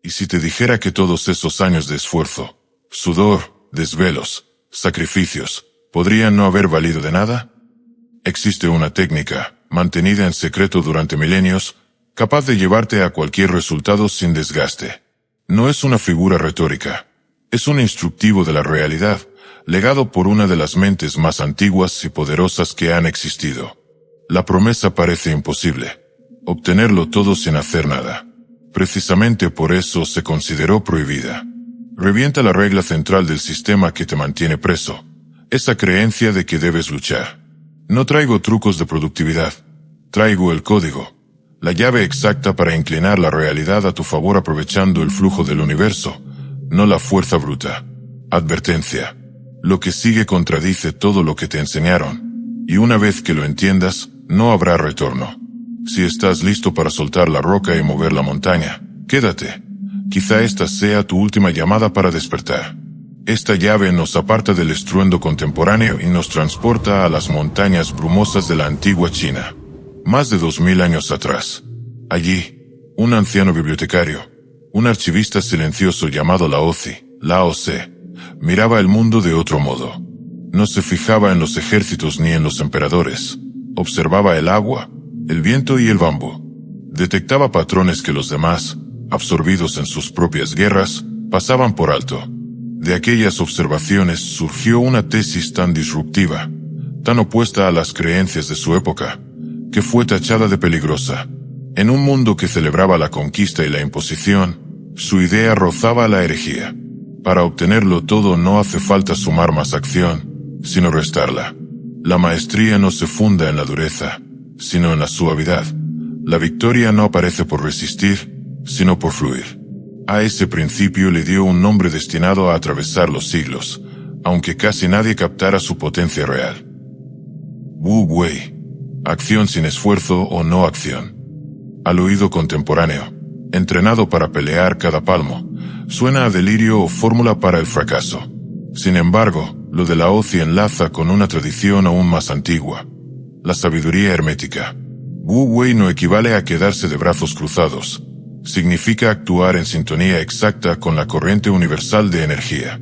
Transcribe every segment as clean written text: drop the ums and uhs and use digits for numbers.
¿Y si te dijera que todos esos años de esfuerzo, sudor, desvelos, sacrificios, podrían no haber valido de nada? Existe una técnica, mantenida en secreto durante milenios, capaz de llevarte a cualquier resultado sin desgaste. No es una figura retórica, es un instructivo de la realidad, legado por una de las mentes más antiguas y poderosas que han existido. La promesa parece imposible, obtenerlo todo sin hacer nada. Precisamente por eso se consideró prohibida. Revienta la regla central del sistema que te mantiene preso, esa creencia de que debes luchar. No traigo trucos de productividad, traigo el código, la llave exacta para inclinar la realidad a tu favor aprovechando el flujo del universo, no la fuerza bruta. Advertencia. Lo que sigue contradice todo lo que te enseñaron, y una vez que lo entiendas, no habrá retorno. Si estás listo para soltar la roca y mover la montaña, quédate. Quizá esta sea tu última llamada para despertar. Esta llave nos aparta del estruendo contemporáneo y nos transporta a las montañas brumosas de la antigua China. Más de 2000 años atrás. Allí, un anciano bibliotecario, un archivista silencioso llamado Lao Tse, miraba el mundo de otro modo. No se fijaba en los ejércitos ni en los emperadores. Observaba el agua, el viento y el bambú. Detectaba patrones que los demás, absorbidos en sus propias guerras, pasaban por alto. De aquellas observaciones surgió una tesis tan disruptiva, tan opuesta a las creencias de su época, que fue tachada de peligrosa. En un mundo que celebraba la conquista y la imposición, su idea rozaba la herejía. Para obtenerlo todo no hace falta sumar más acción, sino restarla. La maestría no se funda en la dureza, sino en la suavidad. La victoria no aparece por resistir, sino por fluir. A ese principio le dio un nombre destinado a atravesar los siglos, aunque casi nadie captara su potencia real. Wu Wei. Acción sin esfuerzo o no acción. Al oído contemporáneo, entrenado para pelear cada palmo, suena a delirio o fórmula para el fracaso. Sin embargo, lo de Lao Tse enlaza con una tradición aún más antigua, la sabiduría hermética. Wu Wei no equivale a quedarse de brazos cruzados. Significa actuar en sintonía exacta con la corriente universal de energía.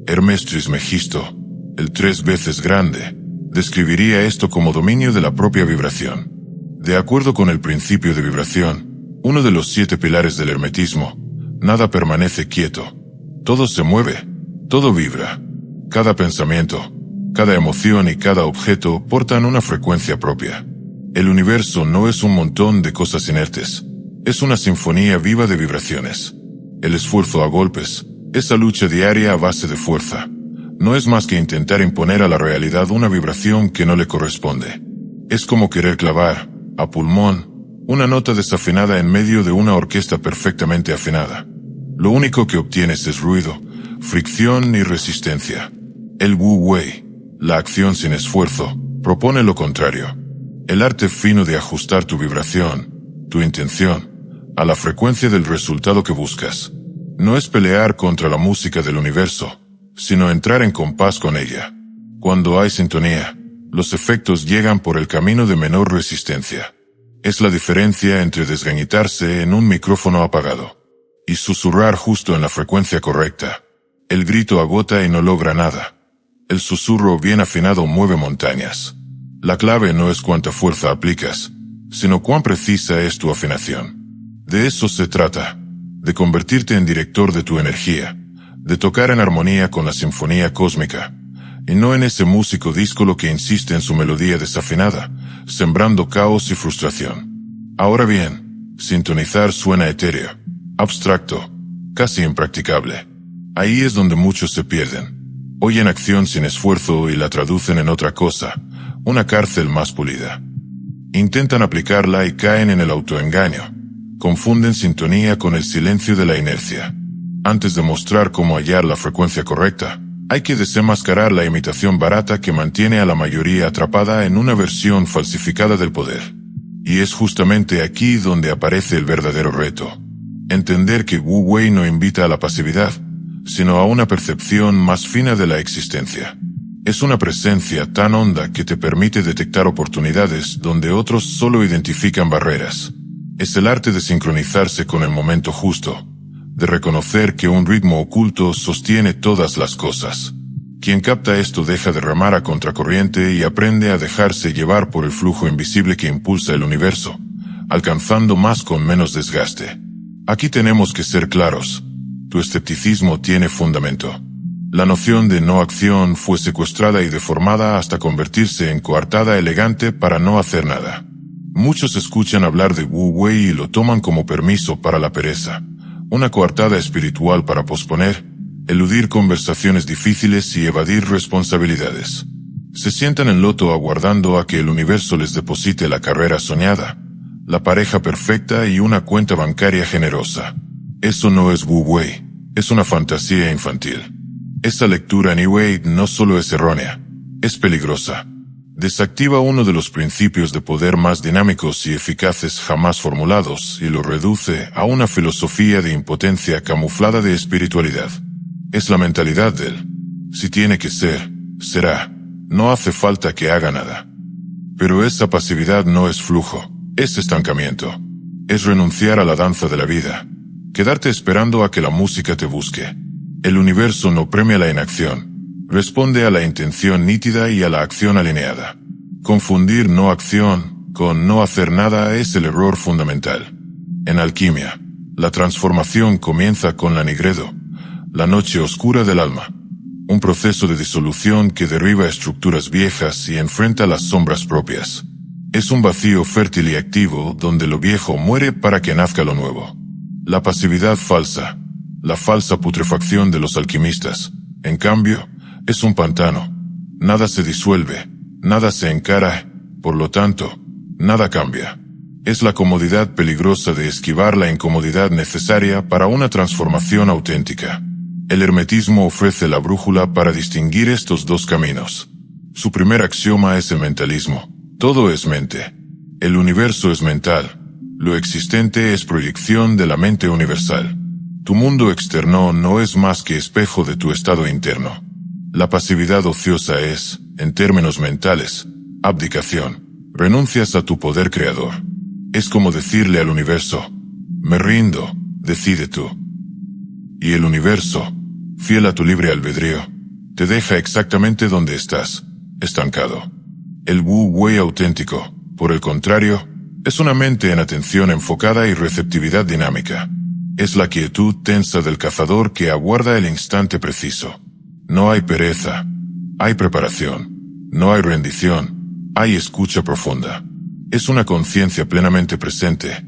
Hermes Trismegisto, el 3 veces grande, describiría esto como dominio de la propia vibración. De acuerdo con el principio de vibración, uno de los 7 pilares del hermetismo, nada permanece quieto. Todo se mueve, todo vibra. Cada pensamiento, cada emoción y cada objeto portan una frecuencia propia. El universo no es un montón de cosas inertes. Es una sinfonía viva de vibraciones. El esfuerzo a golpes, esa lucha diaria a base de fuerza, no es más que intentar imponer a la realidad una vibración que no le corresponde. Es como querer clavar, a pulmón, una nota desafinada en medio de una orquesta perfectamente afinada. Lo único que obtienes es ruido, fricción y resistencia. El Wu Wei, la acción sin esfuerzo, propone lo contrario. El arte fino de ajustar tu vibración, tu intención, a la frecuencia del resultado que buscas. No es pelear contra la música del universo, sino entrar en compás con ella. Cuando hay sintonía, los efectos llegan por el camino de menor resistencia. Es la diferencia entre desgañitarse en un micrófono apagado y susurrar justo en la frecuencia correcta. El grito agota y no logra nada. El susurro bien afinado mueve montañas. La clave no es cuánta fuerza aplicas, sino cuán precisa es tu afinación. De eso se trata, de convertirte en director de tu energía, de tocar en armonía con la sinfonía cósmica, y no en ese músico díscolo que insiste en su melodía desafinada, sembrando caos y frustración. Ahora bien, sintonizar suena etéreo, abstracto, casi impracticable. Ahí es donde muchos se pierden. Oyen acción sin esfuerzo y la traducen en otra cosa, una cárcel más pulida. Intentan aplicarla y caen en el autoengaño. Confunden sintonía con el silencio de la inercia. Antes de mostrar cómo hallar la frecuencia correcta, hay que desenmascarar la imitación barata que mantiene a la mayoría atrapada en una versión falsificada del poder. Y es justamente aquí donde aparece el verdadero reto. Entender que Wu Wei no invita a la pasividad, sino a una percepción más fina de la existencia. Es una presencia tan honda que te permite detectar oportunidades donde otros solo identifican barreras. Es el arte de sincronizarse con el momento justo, de reconocer que un ritmo oculto sostiene todas las cosas. Quien capta esto deja de remar a contracorriente y aprende a dejarse llevar por el flujo invisible que impulsa el universo, alcanzando más con menos desgaste. Aquí tenemos que ser claros. Tu escepticismo tiene fundamento. La noción de no acción fue secuestrada y deformada hasta convertirse en coartada elegante para no hacer nada. Muchos escuchan hablar de Wu Wei y lo toman como permiso para la pereza, una coartada espiritual para posponer, eludir conversaciones difíciles y evadir responsabilidades. Se sientan en loto aguardando a que el universo les deposite la carrera soñada, la pareja perfecta y una cuenta bancaria generosa. Eso no es Wu Wei, es una fantasía infantil. Esa lectura New Age no solo es errónea, es peligrosa. Desactiva uno de los principios de poder más dinámicos y eficaces jamás formulados y lo reduce a una filosofía de impotencia camuflada de espiritualidad. Es la mentalidad del si tiene que ser, será, no hace falta que haga nada. Pero esa pasividad no es flujo, es estancamiento. Es renunciar a la danza de la vida, quedarte esperando a que la música te busque. El universo no premia la inacción. Responde a la intención nítida y a la acción alineada. Confundir no acción con no hacer nada es el error fundamental. En alquimia, la transformación comienza con la nigredo, la noche oscura del alma. Un proceso de disolución que derriba estructuras viejas y enfrenta las sombras propias. Es un vacío fértil y activo donde lo viejo muere para que nazca lo nuevo. La pasividad falsa, la falsa putrefacción de los alquimistas, en cambio, es un pantano. Nada se disuelve, nada se encara, por lo tanto, nada cambia. Es la comodidad peligrosa de esquivar la incomodidad necesaria para una transformación auténtica. El hermetismo ofrece la brújula para distinguir estos dos caminos. Su primer axioma es el mentalismo. Todo es mente. El universo es mental. Lo existente es proyección de la mente universal. Tu mundo externo no es más que espejo de tu estado interno. La pasividad ociosa es, en términos mentales, abdicación. Renuncias a tu poder creador. Es como decirle al universo, me rindo, decide tú. Y el universo, fiel a tu libre albedrío, te deja exactamente donde estás, estancado. El Wu Wei auténtico, por el contrario, es una mente en atención enfocada y receptividad dinámica. Es la quietud tensa del cazador que aguarda el instante preciso. No hay pereza, hay preparación. No hay rendición, hay escucha profunda. Es una conciencia plenamente presente,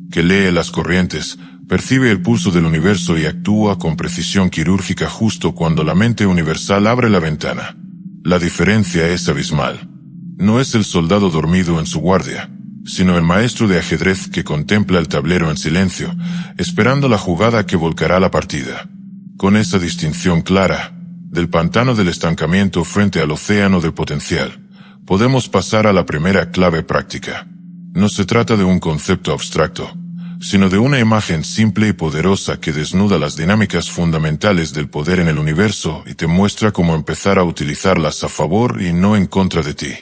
que lee las corrientes, percibe el pulso del universo y actúa con precisión quirúrgica justo cuando la mente universal abre la ventana. La diferencia es abismal. No es el soldado dormido en su guardia, sino el maestro de ajedrez que contempla el tablero en silencio, esperando la jugada que volcará la partida. Con esa distinción clara, del pantano del estancamiento frente al océano del potencial, podemos pasar a la primera clave práctica. No se trata de un concepto abstracto, sino de una imagen simple y poderosa que desnuda las dinámicas fundamentales del poder en el universo y te muestra cómo empezar a utilizarlas a favor y no en contra de ti.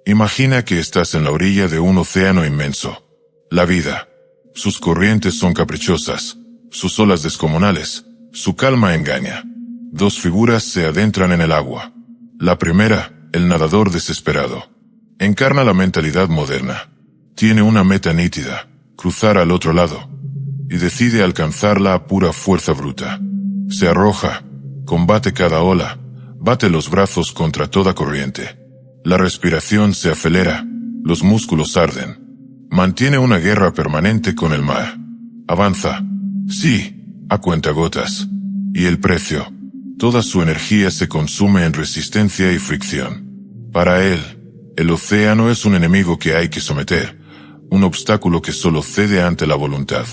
Imagina que estás en la orilla de un océano inmenso. La vida. Sus corrientes son caprichosas, sus olas descomunales, su calma engaña. Dos figuras se adentran en el agua. La primera, el nadador desesperado. Encarna la mentalidad moderna. Tiene una meta nítida, cruzar al otro lado, y decide alcanzarla a pura fuerza bruta. Se arroja, combate cada ola, bate los brazos contra toda corriente. La respiración se acelera, los músculos arden. Mantiene una guerra permanente con el mar. Avanza, sí, a cuentagotas. Y el precio. Toda su energía se consume en resistencia y fricción. Para él, el océano es un enemigo que hay que someter, un obstáculo que solo cede ante la voluntad.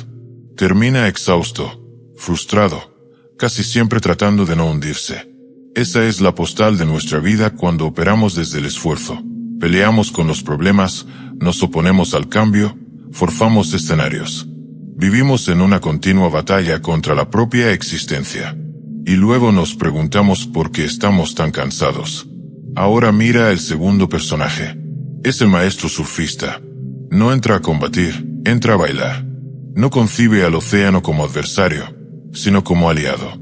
Termina exhausto, frustrado, casi siempre tratando de no hundirse. Esa es la postal de nuestra vida cuando operamos desde el esfuerzo. Peleamos con los problemas, nos oponemos al cambio, forzamos escenarios. Vivimos en una continua batalla contra la propia existencia. Y luego nos preguntamos por qué estamos tan cansados. Ahora mira el segundo personaje. Es el maestro surfista. No entra a combatir, entra a bailar. No concibe al océano como adversario, sino como aliado.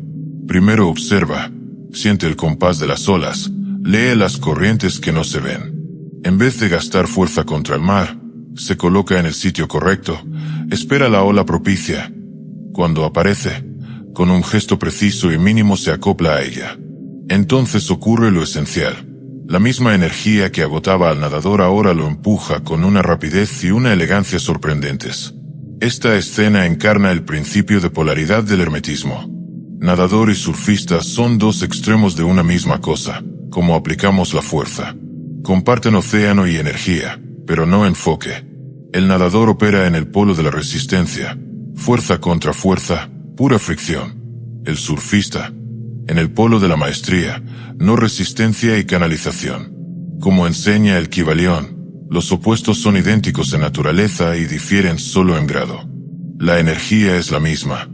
Primero observa, siente el compás de las olas, lee las corrientes que no se ven. En vez de gastar fuerza contra el mar, se coloca en el sitio correcto, espera la ola propicia. Cuando aparece, con un gesto preciso y mínimo se acopla a ella. Entonces ocurre lo esencial. La misma energía que agotaba al nadador ahora lo empuja con una rapidez y una elegancia sorprendentes. Esta escena encarna el principio de polaridad del hermetismo. Nadador y surfista son dos extremos de una misma cosa, como aplicamos la fuerza. Comparten océano y energía, pero no enfoque. El nadador opera en el polo de la resistencia, fuerza contra fuerza, pura fricción. El surfista, en el polo de la maestría, no resistencia y canalización. Como enseña el Kybalión, los opuestos son idénticos en naturaleza y difieren solo en grado. La energía es la misma.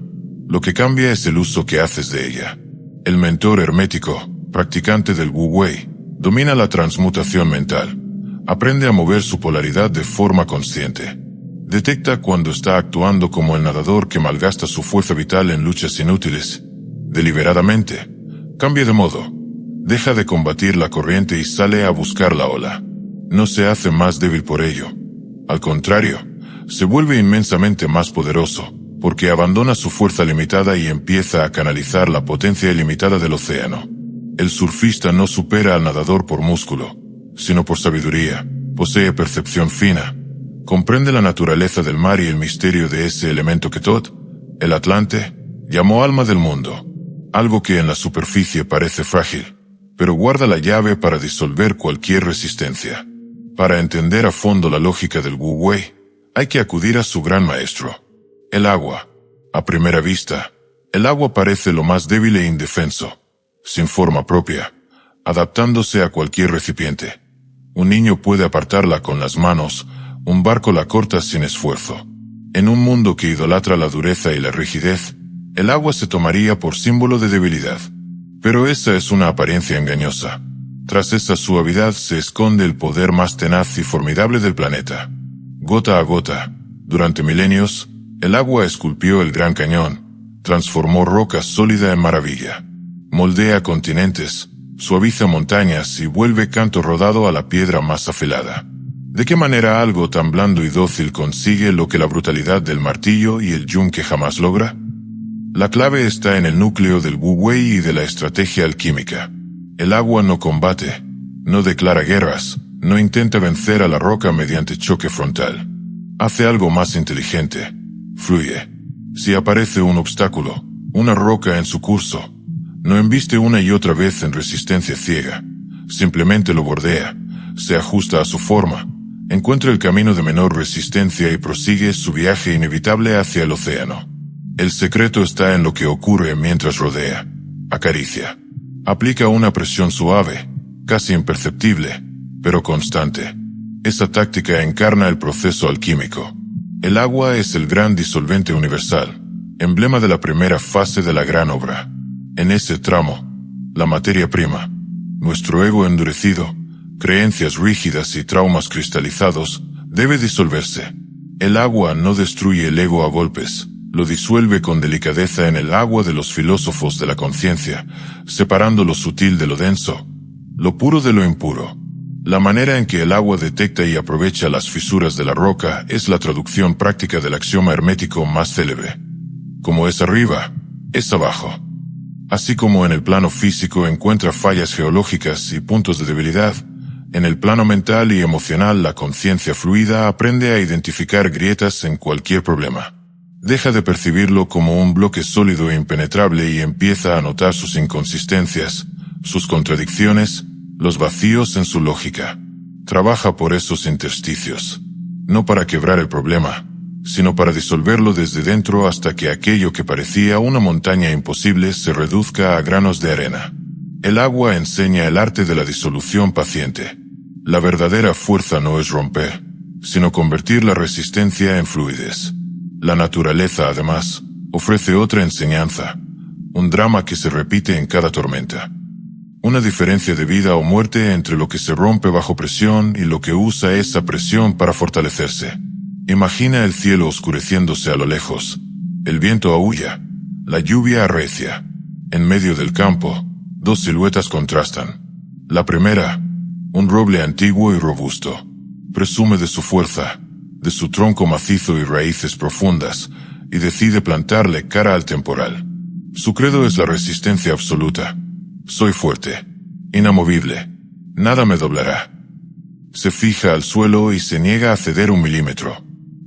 Lo que cambia es el uso que haces de ella. El mentor hermético, practicante del Wu Wei, domina la transmutación mental. Aprende a mover su polaridad de forma consciente. Detecta cuando está actuando como el nadador que malgasta su fuerza vital en luchas inútiles. Deliberadamente, cambia de modo. Deja de combatir la corriente y sale a buscar la ola. No se hace más débil por ello. Al contrario, se vuelve inmensamente más poderoso, porque abandona su fuerza limitada y empieza a canalizar la potencia ilimitada del océano. El surfista no supera al nadador por músculo, sino por sabiduría. Posee percepción fina. Comprende la naturaleza del mar y el misterio de ese elemento que Thoth, el Atlante, llamó alma del mundo. Algo que en la superficie parece frágil, pero guarda la llave para disolver cualquier resistencia. Para entender a fondo la lógica del Wu Wei, hay que acudir a su gran maestro. El agua. A primera vista, el agua parece lo más débil e indefenso, sin forma propia, adaptándose a cualquier recipiente. Un niño puede apartarla con las manos, un barco la corta sin esfuerzo. En un mundo que idolatra la dureza y la rigidez, el agua se tomaría por símbolo de debilidad. Pero esa es una apariencia engañosa. Tras esa suavidad se esconde el poder más tenaz y formidable del planeta. Gota a gota, durante milenios, el agua esculpió el Gran Cañón, transformó roca sólida en maravilla. Moldea continentes, suaviza montañas y vuelve canto rodado a la piedra más afilada. ¿De qué manera algo tan blando y dócil consigue lo que la brutalidad del martillo y el yunque jamás logra? La clave está en el núcleo del Wu Wei y de la estrategia alquímica. El agua no combate, no declara guerras, no intenta vencer a la roca mediante choque frontal. Hace algo más inteligente. Fluye. Si aparece un obstáculo, una roca en su curso, no embiste una y otra vez en resistencia ciega. Simplemente lo bordea, se ajusta a su forma, encuentra el camino de menor resistencia y prosigue su viaje inevitable hacia el océano. El secreto está en lo que ocurre mientras rodea, acaricia. Aplica una presión suave, casi imperceptible, pero constante. Esa táctica encarna el proceso alquímico. El agua es el gran disolvente universal, emblema de la primera fase de la gran obra. En ese tramo, la materia prima, nuestro ego endurecido, creencias rígidas y traumas cristalizados, debe disolverse. El agua no destruye el ego a golpes, lo disuelve con delicadeza en el agua de los filósofos de la conciencia, separando lo sutil de lo denso, lo puro de lo impuro. La manera en que el agua detecta y aprovecha las fisuras de la roca es la traducción práctica del axioma hermético más célebre. Como es arriba, es abajo. Así como en el plano físico encuentra fallas geológicas y puntos de debilidad, en el plano mental y emocional la conciencia fluida aprende a identificar grietas en cualquier problema. Deja de percibirlo como un bloque sólido e impenetrable y empieza a notar sus inconsistencias, sus contradicciones, los vacíos en su lógica. Trabaja por esos intersticios, no para quebrar el problema, sino para disolverlo desde dentro hasta que aquello que parecía una montaña imposible se reduzca a granos de arena. El agua enseña el arte de la disolución paciente. La verdadera fuerza no es romper, sino convertir la resistencia en fluidez. La naturaleza, además, ofrece otra enseñanza, un drama que se repite en cada tormenta. Una diferencia de vida o muerte entre lo que se rompe bajo presión y lo que usa esa presión para fortalecerse. Imagina el cielo oscureciéndose a lo lejos. El viento aúlla, La lluvia arrecia. En medio del campo, dos siluetas contrastan. La primera, un roble antiguo y robusto. Presume de su fuerza, de su tronco macizo y raíces profundas, y decide plantarle cara al temporal. Su credo es la resistencia absoluta. Soy fuerte, inamovible, nada me doblará. Se fija al suelo y se niega a ceder un milímetro.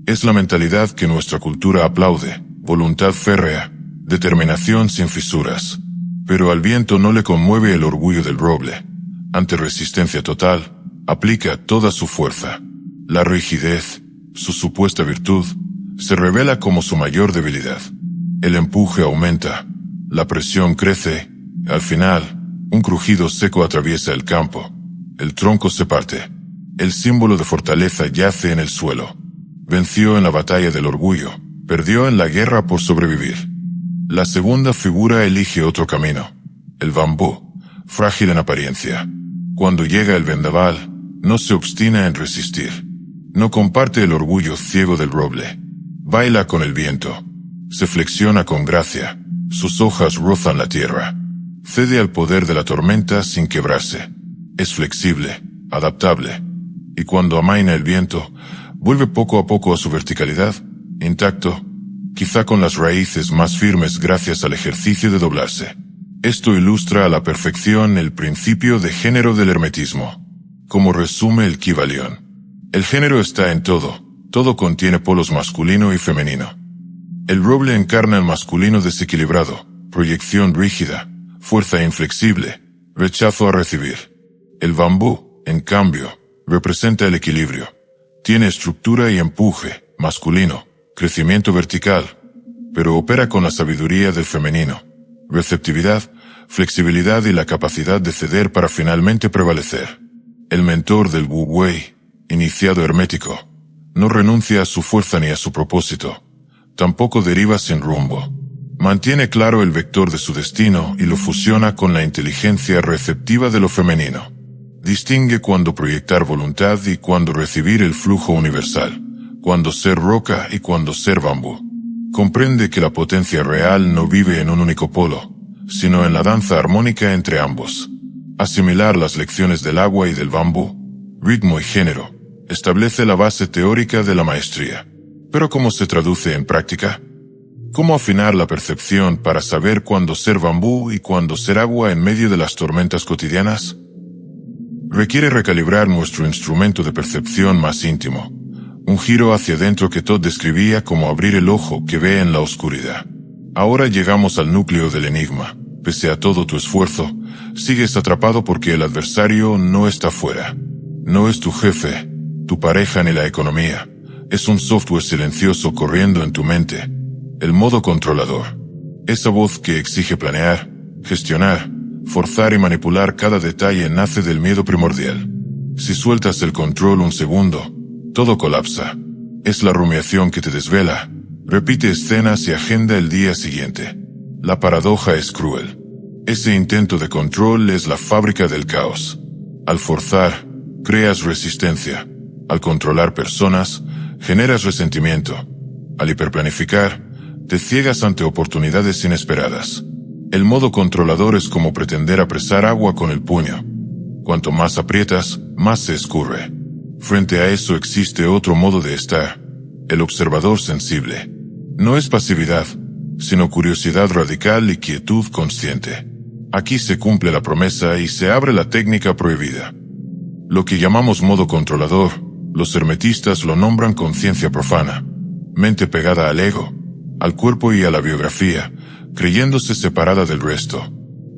Es la mentalidad que nuestra cultura aplaude, voluntad férrea, determinación sin fisuras. Pero al viento no le conmueve el orgullo del roble. Ante resistencia total, aplica toda su fuerza. La rigidez, su supuesta virtud, se revela como su mayor debilidad. El empuje aumenta, la presión crece, al final, un crujido seco atraviesa el campo. El tronco se parte. El símbolo de fortaleza yace en el suelo. Venció en la batalla del orgullo, perdió en la guerra por sobrevivir. La segunda figura elige otro camino. El bambú, frágil en apariencia. Cuando llega el vendaval, no se obstina en resistir. No comparte el orgullo ciego del roble. Baila con el viento. Se flexiona con gracia. Sus hojas rozan la tierra. Cede al poder de la tormenta sin quebrarse. Es flexible, adaptable. Y cuando amaina el viento, vuelve poco a poco a su verticalidad, intacto, quizá con las raíces más firmes gracias al ejercicio de doblarse. Esto ilustra a la perfección el principio de género del hermetismo. Como resume el Kybalión. El género está en todo, todo contiene polos masculino y femenino. El roble encarna el masculino desequilibrado, proyección rígida, fuerza inflexible, rechazo a recibir. El bambú, en cambio, representa el equilibrio. Tiene estructura y empuje, masculino, crecimiento vertical, pero opera con la sabiduría del femenino. Receptividad, flexibilidad y la capacidad de ceder para finalmente prevalecer. El mentor del Wu Wei, iniciado hermético, no renuncia a su fuerza ni a su propósito. Tampoco deriva sin rumbo. Mantiene claro el vector de su destino y lo fusiona con la inteligencia receptiva de lo femenino. Distingue cuándo proyectar voluntad y cuándo recibir el flujo universal, cuándo ser roca y cuándo ser bambú. Comprende que la potencia real no vive en un único polo, sino en la danza armónica entre ambos. Asimilar las lecciones del agua y del bambú, ritmo y género, establece la base teórica de la maestría. ¿Pero cómo se traduce en práctica? ¿Cómo afinar la percepción para saber cuándo ser bambú y cuándo ser agua en medio de las tormentas cotidianas? Requiere recalibrar nuestro instrumento de percepción más íntimo, un giro hacia adentro que Todd describía como abrir el ojo que ve en la oscuridad. Ahora llegamos al núcleo del enigma. Pese a todo tu esfuerzo, sigues atrapado porque el adversario no está fuera. No es tu jefe, tu pareja ni la economía. Es un software silencioso corriendo en tu mente. El modo controlador. Esa voz que exige planear, gestionar, forzar y manipular cada detalle nace del miedo primordial. Si sueltas el control un segundo, todo colapsa. Es la rumiación que te desvela. Repite escenas y agenda el día siguiente. La paradoja es cruel. Ese intento de control es la fábrica del caos. Al forzar, creas resistencia. Al controlar personas, generas resentimiento. Al hiperplanificar, te ciegas ante oportunidades inesperadas. El modo controlador es como pretender apresar agua con el puño. Cuanto más aprietas, más se escurre. Frente a eso existe otro modo de estar, el observador sensible. No es pasividad, sino curiosidad radical y quietud consciente. Aquí se cumple la promesa y se abre la técnica prohibida. Lo que llamamos modo controlador, los hermetistas lo nombran conciencia profana, mente pegada al ego, al cuerpo y a la biografía, creyéndose separada del resto.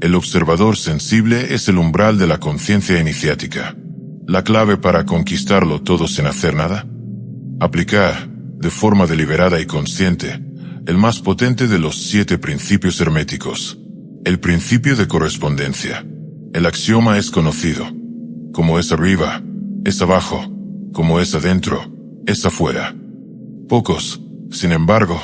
El observador sensible es el umbral de la conciencia iniciática. La clave para conquistarlo todo sin hacer nada. Aplicar, de forma deliberada y consciente, el más potente de los 7 principios herméticos. El principio de correspondencia. El axioma es conocido. Como es arriba, es abajo. Como es adentro, es afuera. Pocos, sin embargo,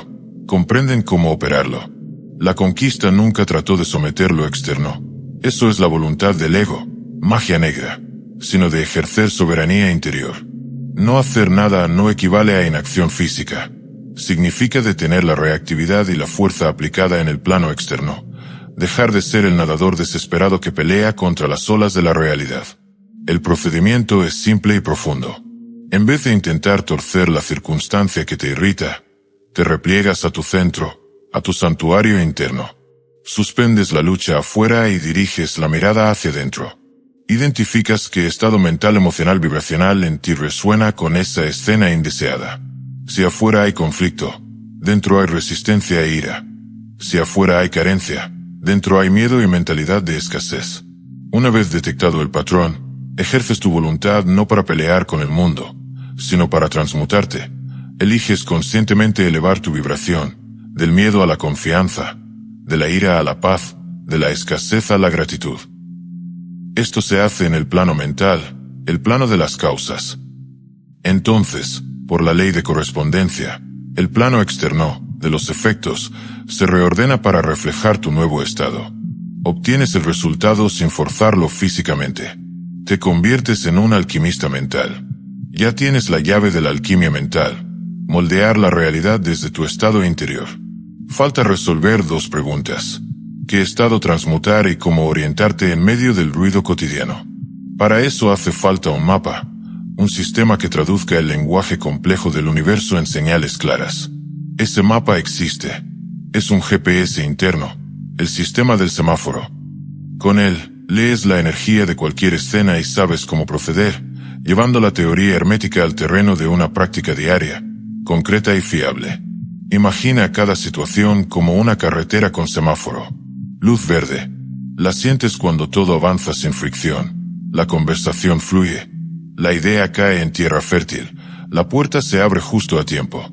comprenden cómo operarlo. La conquista nunca trató de someter lo externo. Eso es la voluntad del ego, magia negra, sino de ejercer soberanía interior. No hacer nada no equivale a inacción física. Significa detener la reactividad y la fuerza aplicada en el plano externo. Dejar de ser el nadador desesperado que pelea contra las olas de la realidad. El procedimiento es simple y profundo. En vez de intentar torcer la circunstancia que te irrita, te repliegas a tu centro, a tu santuario interno. Suspendes la lucha afuera y diriges la mirada hacia dentro. Identificas qué estado mental, emocional, vibracional en ti resuena con esa escena indeseada. Si afuera hay conflicto, dentro hay resistencia e ira. Si afuera hay carencia, dentro hay miedo y mentalidad de escasez. Una vez detectado el patrón, ejerces tu voluntad no para pelear con el mundo, sino para transmutarte. Eliges conscientemente elevar tu vibración, del miedo a la confianza, de la ira a la paz, de la escasez a la gratitud. Esto se hace en el plano mental, el plano de las causas. Entonces, por la ley de correspondencia, el plano externo, de los efectos, se reordena para reflejar tu nuevo estado. Obtienes el resultado sin forzarlo físicamente. Te conviertes en un alquimista mental. Ya tienes la llave de la alquimia mental, moldear la realidad desde tu estado interior. Falta resolver dos preguntas. ¿Qué estado transmutar y cómo orientarte en medio del ruido cotidiano? Para eso hace falta un mapa, un sistema que traduzca el lenguaje complejo del universo en señales claras. Ese mapa existe. Es un GPS interno, el sistema del semáforo. Con él, lees la energía de cualquier escena y sabes cómo proceder, llevando la teoría hermética al terreno de una práctica diaria, concreta y fiable. Imagina cada situación como una carretera con semáforo. Luz verde. La sientes cuando todo avanza sin fricción. La conversación fluye. La idea cae en tierra fértil. La puerta se abre justo a tiempo.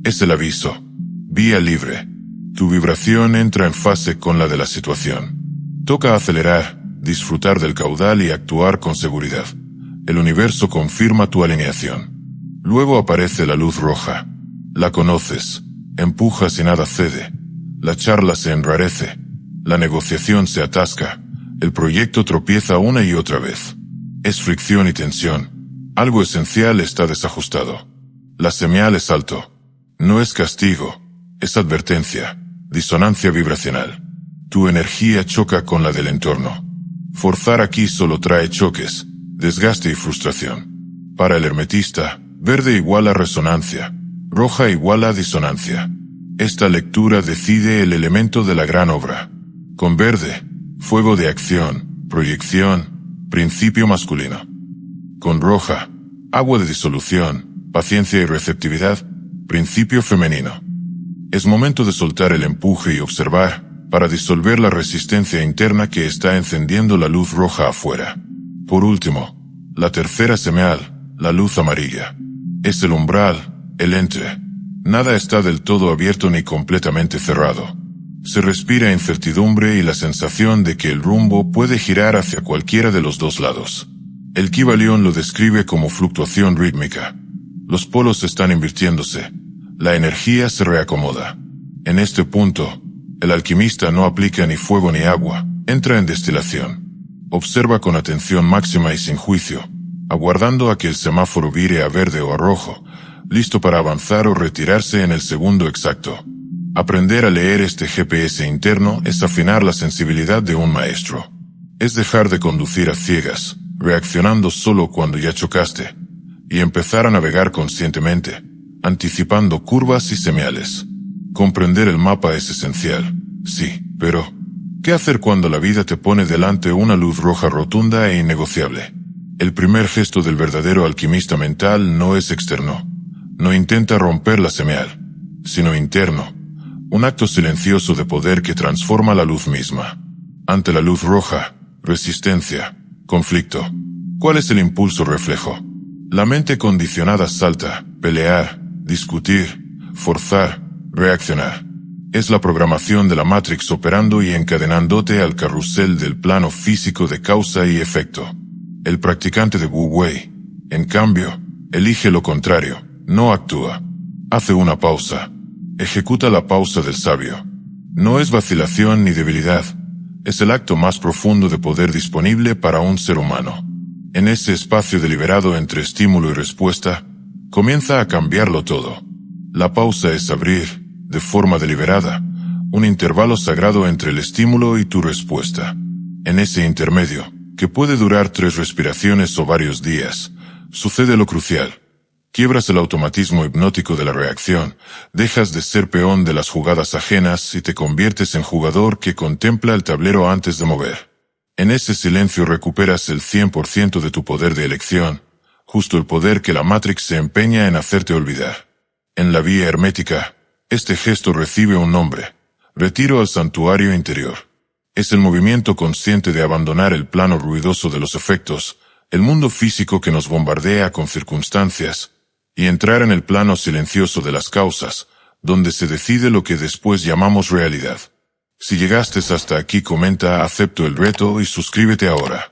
Es el aviso. Vía libre. Tu vibración entra en fase con la de la situación. Toca acelerar, disfrutar del caudal y actuar con seguridad. El universo confirma tu alineación. Luego aparece la luz roja. La conoces. Empujas y nada cede. La charla se enrarece. La negociación se atasca. El proyecto tropieza una y otra vez. Es fricción y tensión. Algo esencial está desajustado. La señal es alto. No es castigo. Es advertencia. Disonancia vibracional. Tu energía choca con la del entorno. Forzar aquí solo trae choques, desgaste y frustración. Para el hermetista, verde igual a resonancia. Roja igual a disonancia. Esta lectura decide el elemento de la gran obra. Con verde, fuego de acción, proyección, principio masculino. Con roja, agua de disolución, paciencia y receptividad, principio femenino. Es momento de soltar el empuje y observar, para disolver la resistencia interna que está encendiendo la luz roja afuera. Por último, la tercera señal, la luz amarilla. Es el umbral, el entre. Nada está del todo abierto ni completamente cerrado. Se respira incertidumbre y la sensación de que el rumbo puede girar hacia cualquiera de los dos lados. El Kybalión lo describe como fluctuación rítmica. Los polos están invirtiéndose. La energía se reacomoda. En este punto, el alquimista no aplica ni fuego ni agua, entra en destilación. Observa con atención máxima y sin juicio, aguardando a que el semáforo vire a verde o a rojo, listo para avanzar o retirarse en el segundo exacto. Aprender a leer este GPS interno es afinar la sensibilidad de un maestro. Es dejar de conducir a ciegas, reaccionando solo cuando ya chocaste, y empezar a navegar conscientemente, anticipando curvas y señales. Comprender el mapa es esencial, sí, pero ¿qué hacer cuando la vida te pone delante una luz roja rotunda e innegociable? El primer gesto del verdadero alquimista mental no es externo. No intenta romper la señal, sino interno. Un acto silencioso de poder que transforma la luz misma. Ante la luz roja, resistencia, conflicto. ¿Cuál es el impulso reflejo? La mente condicionada salta, pelear, discutir, forzar, reaccionar. Es la programación de la Matrix operando y encadenándote al carrusel del plano físico de causa y efecto. El practicante de Wu Wei, en cambio, elige lo contrario, no actúa. Hace una pausa. Ejecuta la pausa del sabio. No es vacilación ni debilidad. Es el acto más profundo de poder disponible para un ser humano. En ese espacio deliberado entre estímulo y respuesta, comienza a cambiarlo todo. La pausa es abrir, de forma deliberada, un intervalo sagrado entre el estímulo y tu respuesta. En ese intermedio, que puede durar 3 respiraciones o varios días, sucede lo crucial. Quiebras el automatismo hipnótico de la reacción, dejas de ser peón de las jugadas ajenas y te conviertes en jugador que contempla el tablero antes de mover. En ese silencio recuperas el 100% de tu poder de elección, justo el poder que la Matrix se empeña en hacerte olvidar. En la vía hermética, este gesto recibe un nombre: retiro al santuario interior. Es el movimiento consciente de abandonar el plano ruidoso de los efectos, el mundo físico que nos bombardea con circunstancias, y entrar en el plano silencioso de las causas, donde se decide lo que después llamamos realidad. Si llegaste hasta aquí, comenta "acepto el reto" y suscríbete ahora.